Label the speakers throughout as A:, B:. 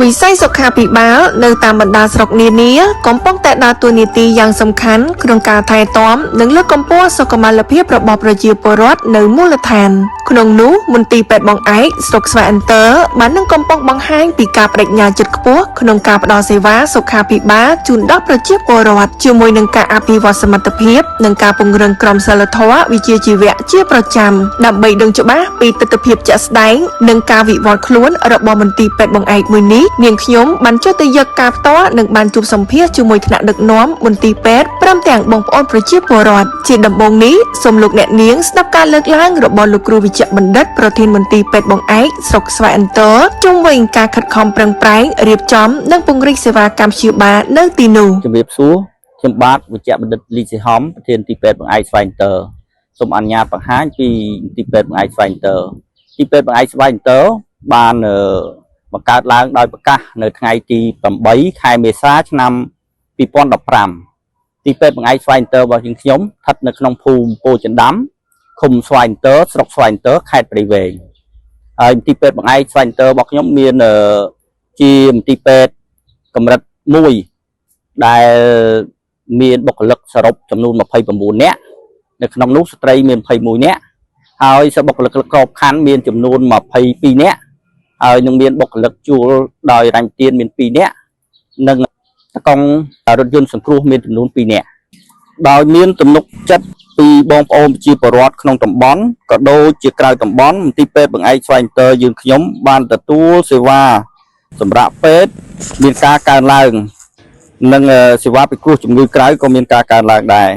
A: វិស័យសុខាភិបាលនៅតាមបណ្ដាស្រុកនានាកំពុងតែដើរតួនាទីយ៉ាងសំខាន់ក្នុងការថែទាំនិងលើកកម្ពស់សុខុមាលភាពរបស់ប្រជាពលរដ្ឋនៅមូលដ្ឋានក្នុងនោះមន្ទីរពេទ្យបង្អែកស្រុកស្វាយអន្តរបាននឹងកំពុងបង្ហាញពីការបដិញ្ញាចិត្តខ្ពស់ក្នុងការផ្តល់សេវាសុខាភិបាលជូនដល់ប្រជាពលរដ្ឋជាមួយនឹងការអភិវឌ្ឍសមត្ថភាពនិងការពង្រឹងក្រមសីលធម៌វិជ្ជាជីវៈជាប្រចាំដើម្បីដឹងច្បាស់ពីទស្សនវិជ្ជាជាក់ស្ដែងនិងការវិវត្តខ្លួនរបស់មន្ទីរពេទ្យបង្អែកមួយនេះនាងខ្ញុំបានចុះទៅយកការផ្ទាល់និងបានជួបសម្ភាសជាមួយថ្នាក់ដឹកនាំមន្ទីរពេទ្យព្រមទាំងបងប្អូនប្រជាពលរដ្ឋជាដំបូងនេះសូមលោកអ្នកនាងស្ដាប់ការលើកឡើងរបស់លោកគ្រូវិជ្ជបណ្ឌិតប្រធានមន្ទីរពេទ្យបង្អែកស្រុកស្វាយអន្តរជុំវិញការខិតខំប្រឹងប្រែងរៀបចំនិងពង្រីកសេវាកម្មព្យាបាលនៅទីនោះ
B: ជំរាបសួរខ្ញុំបាទវិជ្ជបណ្ឌិតលីស៊ីហំប្រធានមន្ទីរពេទ្យបង្អែកស្វាយអន្តរសូមអនុញ្ញាតបង្ហាញពីមន្ទីរពេទ្យបង្អែកស្វាយអន្តរទីពេទ្យបង្អែកស្វាយអន្តរបានបង្កើតឡើងដោយប្រកាសនៅថ្ងៃទី8ខែមេសាឆ្នាំ2015ទីពេទ្យបង្អែកស្វាយអន្តររបស់យើងខ្ញុំស្ថិតនៅក្នុងភូមិពោធិ៍ចិនដាំឃុំស្វាយអន្តរស្រុកស្វាយអន្តរខេត្តព្រៃវែងហើយមន្ទីរពេទ្យបង្អែកស្វាយអន្តររបស់ខ្ញុំមានជាមន្ទីរពេទ្យកម្រិត1ដែលមានបុគ្គលិកសរុបចំនួន29នាក់នៅក្នុងនោះស្ត្រីមាន21នាក់ហើយសិស្សបុគ្គលិកក្របខ័ណ្ឌមានចំនួន22នាក់ហើយនឹងមានបុគ្គលិកជួលដោយរ៉ាញ់ទៀនមាន2នាក់និងតកង់រថយន្តសង្គ្រោះមានចំនួន2នាក់ដោយមានទំនុកចិត្តពីបងប្អូនប្រជាពលរដ្ឋក្នុងតំបន់ក៏ដូចជាក្រៅតំបន់មន្ទីរពេទ្យបង្អែកស្វាយអន្តរយើងខ្ញុំបានទទួលសេវាសម្រាប់ពេទ្យមានការកើនឡើងនិងសេវាពិគ្រោះជំងឺក្រៅក៏មានការកើនឡើងដែរ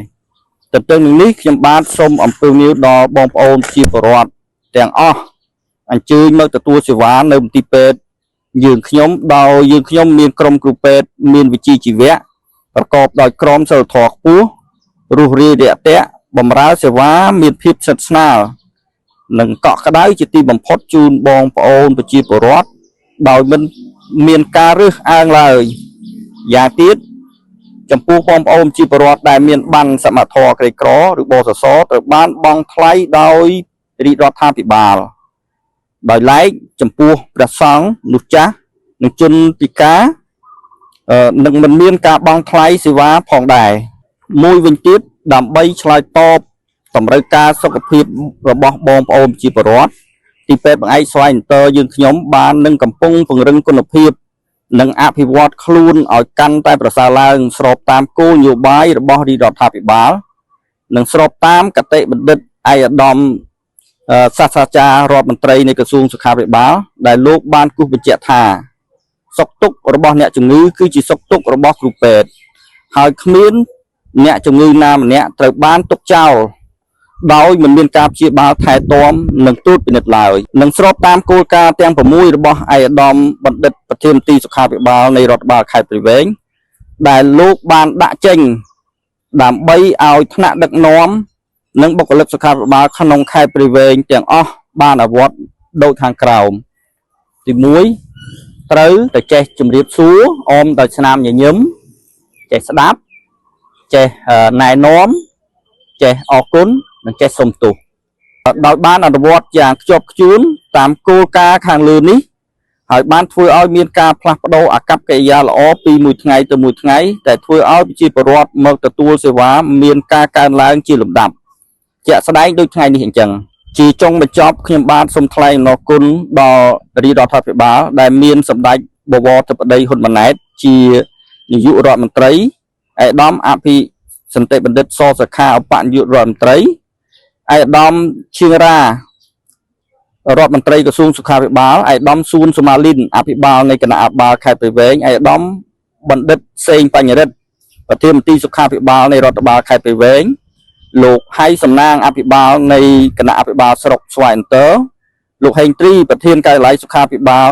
B: ទន្ទឹមនឹងនេះខ្ញុំបានសូមអំពាវនាវដល់បងប្អូនប្រជាពលរដ្ឋទាំងអស់អញ្ជើញមកទទួលសេវានៅមន្ទីរពេទ្យយើងខ្ញុំដោយយើងខ្ញុំមានក្រុមគ្រូពេទ្យមានវិជ្ជាជីវៈប្រកបដោយក្រមសីលធម៌ខ្ពស់រុះរាយរាក់ទាក់បម្រើសេវាមានភាពស្និទ្ធស្នាលនិងកក់ក្ដៅជាទីបំផុតជូនបងប្អូនប្រជាពលរដ្ឋដោយមិនមានការរើសអើងឡើយយ៉ាងទៀតចំពោះបងប្អូនប្រជាពលរដ្ឋដែលមានបានសមត្ថភាពក្រីក្រឬបសសត្រូវបានបង់ថ្លៃដោយរាជរដ្ឋាភិបាលដោយឡែកចំពោះព្រះសង្ឃនោះចាស់និងជនពិការនឹងមិនមានការបង់ថ្លៃសេវាផងដែរមួយវិញទៀតដើម្បីឆ្លើយតបតម្រូវការសុខភាពរបស់បងប្អូនប្រជាពលរដ្ឋទីពេទ្យបង្អែកស្វាយអន្តរយើងខ្ញុំបាននឹងកំពុងពង្រឹងគុណភាពនិងអភិវឌ្ឍខ្លួនឲ្យកាន់តែប្រសើរឡើងស្របតាមគោលនយោបាយរបស់រាជរដ្ឋាភិបាលនិងស្របតាមកតេបណ្ឌិតឯកឧត្តមសាស្ត្រាចារ្យរដ្ឋមន្ត្រីនៃក្រសួងសុខាភិបាលដែលលោកបានគូសបញ្ជាក់ថាសុខទុក្ខរបស់អ្នកជំងឺគឺជាសុខទុក្ខរបស់គ្រូពេទ្យហើយគ្មានអ្នកជំងឺណាម្នាក់ត្រូវបានទុកចោលដោយមិនមានការព្យាបាលថែទាំនិងត្រួតពិនិត្យឡើយនិងស្របតាមគោលការណ៍ទាំង6របស់ឯកឧត្តមបណ្ឌិតប្រធានមន្ទីរសុខាភិបាលនៃរដ្ឋបាលខេត្តព្រៃវែងដែលលោកបានដាក់ចេញដើម្បីឲ្យថ្នាក់ដឹកនាំនិងបុគ្គលិកសុខាភិបាលក្នុងខេត្តព្រៃវែងទាំងអស់បានអវត្តដូចខាងក្រោមទី1ត្រូវតែចេះជំរាបសួរអមដោយស្នាមញញឹមចេះស្ដាប់ចេះណែនាំចេះអរគុណនិងចេះសុំទោសដោយបានអនុវត្តយ៉ាងខ្ជាប់ខ្ជួនតាមគោលការណ៍ខាងលើនេះហើយបានធ្វើឲ្យមានការផ្លាស់ប្ដូរអាកប្បកិរិយាល្អពីមួយថ្ងៃទៅមួយថ្ងៃតែធ្វើឲ្យប្រជាពលរដ្ឋមកទទួលសេវាមានការកើនឡើងជាលំដាប់ជាក់ស្ដែងដូចថ្ងៃនេះអញ្ចឹងជាចុងបញ្ចប់ខ្ញុំបានសូមថ្លែងអំណរគុណដល់រាជរដ្ឋាភិបាលដែលមានសម្ដេចបវរធិបតីហ៊ុនម៉ាណែតជានាយករដ្ឋមន្ត្រីឯកឧត្តមអភិសន្តិបណ្ឌិតសសុខាឧបនាយករដ្ឋមន្ត្រីឯកឧត្តមឈៀងរារដ្ឋមន្ត្រីក្រសួងសុខាភិបាលឯកឧត្តមសួនសុមាលិនអភិបាលនៃគណៈអភិបាលខេត្តព្រៃវែងឯកឧត្តមបណ្ឌិតសេងបញ្ញរិទ្ធប្រធានមន្ត្រីសុខាភិបាលនៃរដ្ឋបាលខេត្តព្រៃវែងលោកហៃសំណាងអភិបាលនៃគណៈអភិបាលស្រុកស្វាយអន្តរលោកហេងត្រីប្រធានការិយាល័យសុខាភិបាល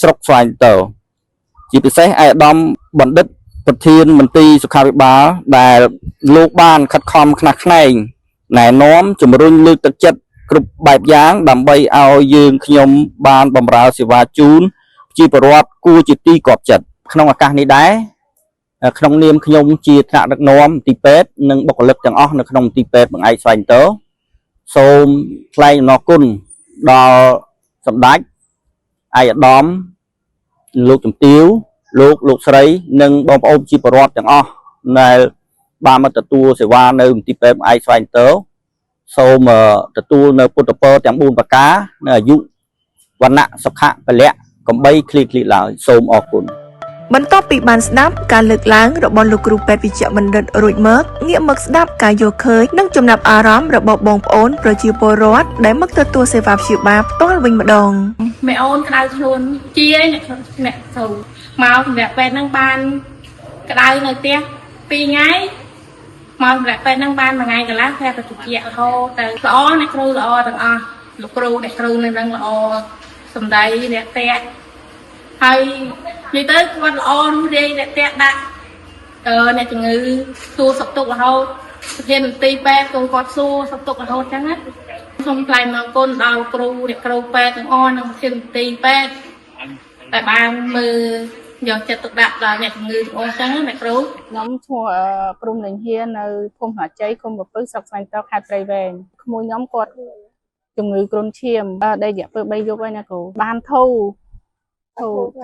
B: ស្រុកស្វាយអន្តរជាពិសេសឯកឧត្តមបណ្ឌិតប្រធានមន្ត្រីសុខាភិបាលដែលលោកបានខិតខំខ្នះខ្នែងណែនាំជំរុញលើកទឹកចិត្តគ្រប់បែបយ៉ាងដើម្បីឲ្យយើងខ្ញុំបានបម្រើសេវាជូនប្រជាពលរដ្ឋគួរជាទីគាប់ចិត្តក្នុងឱកាសនេះដែរក្នុងនាមខ្ញុំជាថ្នាក់ដឹកនាំមន្ទីរពេទ្យនិងបុគ្គលិកទាំងអស់នៅក្នុងមន្ទីរពេទ្យបង្អែកស្វាយអន្តរសូមថ្លែងអំណរគុណដល់សម្ដេចឯកឧត្តម លោកជំទាវលោកស្រីនិងបងប្អូនជាពលរដ្ឋទាំងអស់ដែលបានមកទទួលសេវានៅមន្ទីរពេទ្យឯកស្វែងតើសូមទទួលនៅពុទ្ធពរទាំង4ប្រការនៅអាយុវណ្ណៈសុខៈពលៈកំបីឃ្លីឡើយសូមអរគុណ
A: បន្ទាប់ពីបានស្ដាប់ការលើកឡើងរបស់លោកគ្រូពេទ្យវិជ្ជបណ្ឌិតរួចមកងាកមកស្ដាប់ការយល់ឃើញនិងចំណាប់អារម្មណ៍របស់បងប្អូនប្រជាពលរដ្ឋដែលមកទទួលសេវាព្យាបាលផ្ទាល់វិញម្ដង
C: ម៉ែអូនក្តៅខ្លួនជាអ្នកទៅមកសម្រាប់ពេទ្យហ្នឹងបានក្តៅនៅផ្ទះ2ថ្ងៃមកសម្រាប់ពេទ្យហ្នឹងបាន1ថ្ងៃកន្លះព្រះក៏ជជារហូតទៅល្អអ្នកគ្រូល្អទាំងអស់លោកគ្រូអ្នកគ្រូនៅនឹងល្អសំដីអ្នកផ្ទះហើយនិយាយទៅគាត់ល្អរស់រាយអ្នកផ្ទះដាក់អ្នកជំងឺសួរសុខទុក្ខរហូតប្រធានមន្ទីរពេទ្យគាត់សួរសុខទុក្ខរហូតចឹងណាសូមថ្លែងអំណរគុណដល់គ្រូអ្នកគ្រូពេទ្យទាំងអស់និងប្រធានមន្ទីរពេទ្យដែលបានមើលយកចិត្តទុកដាក់ដល់អ្នកជំងឺទាំងអស់ចឹងណាអ្នកគ្រូ
D: ខ្ញុំឈ្មោះព្រំលេងហៀននៅភូមិហាជ័យឃុំពពឹសស្រុកស្វាយតើខេត្តព្រៃវែងក្មួយខ្ញុំគាត់ជំងឺគ្រុនឈាមដែលរយៈពេល3យប់ហើយណាគ្រូបានធូរ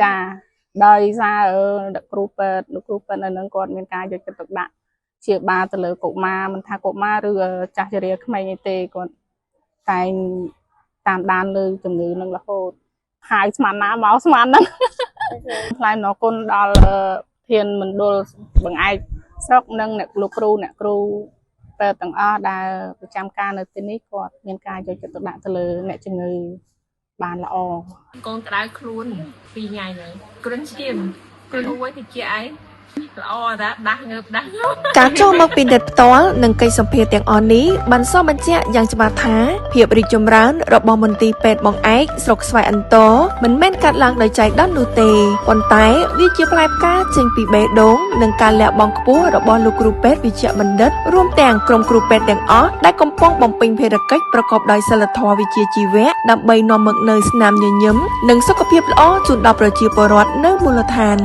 D: ចាដោយសារលោកគ្រូពេទ្យនៅនឹងគាត់មានការយកចិត្តទុកដាក់ជាបាលទៅលើកុមារមិនថាកុមារឬចាស់ជរាក្មេងអីទេគាត់តែងតាមដានលើជំងឺនឹងរហូតហើយស្មានណាមកស្មានហ្នឹងថ្លែងអំណរគុណដល់ធានមណ្ឌលបង្អែកស្រុកនិងអ្នកលោកគ្រូអ្នកគ្រូពេទ្យទាំងអស់ដែលប្រចាំការនៅទីនេះគាត់មានការយកចិត្តទុកដាក់ទៅលើអ្នកជំងឺបានល្អ
C: កូនក្តៅខ្លួន2ថ្ងៃហ្នឹងគ្រុនឈាមគ្រុនអួយទៅជាឯងល្អដាស់ងើបដាស់
A: ការចូលមកពិនិត្យផ្ទាល់និងកិច្ចសម្ភារទាំងអស់នេះបានសបញ្ជាក់យ៉ាងច្បាស់ថាភាពរីកចម្រើនរបស់មន្ទីរពេទ្យបង្អែកស្រុកស្វាយអន្តរមិនមែនកាត់ឡើងដោយចៃដន្យនោះទេប៉ុន្តែវាជាផ្លែផ្កាចេញពីបេះដូងនិងការលះបង់ខ្ពស់របស់លោកគ្រូពេទ្យវិជ្ជបណ្ឌិតរួមទាំងក្រុមគ្រូពេទ្យទាំងអស់ដែលកំពុងបំពេញភារកិច្ចប្រកបដោយសីលធម៌វិជ្ជាជីវៈដើម្បីនាំមកនូវស្នាមញញឹមនិងសុខភាពល្អជូនដល់ប្រជាពលរដ្ឋនៅមូលដ្ឋាន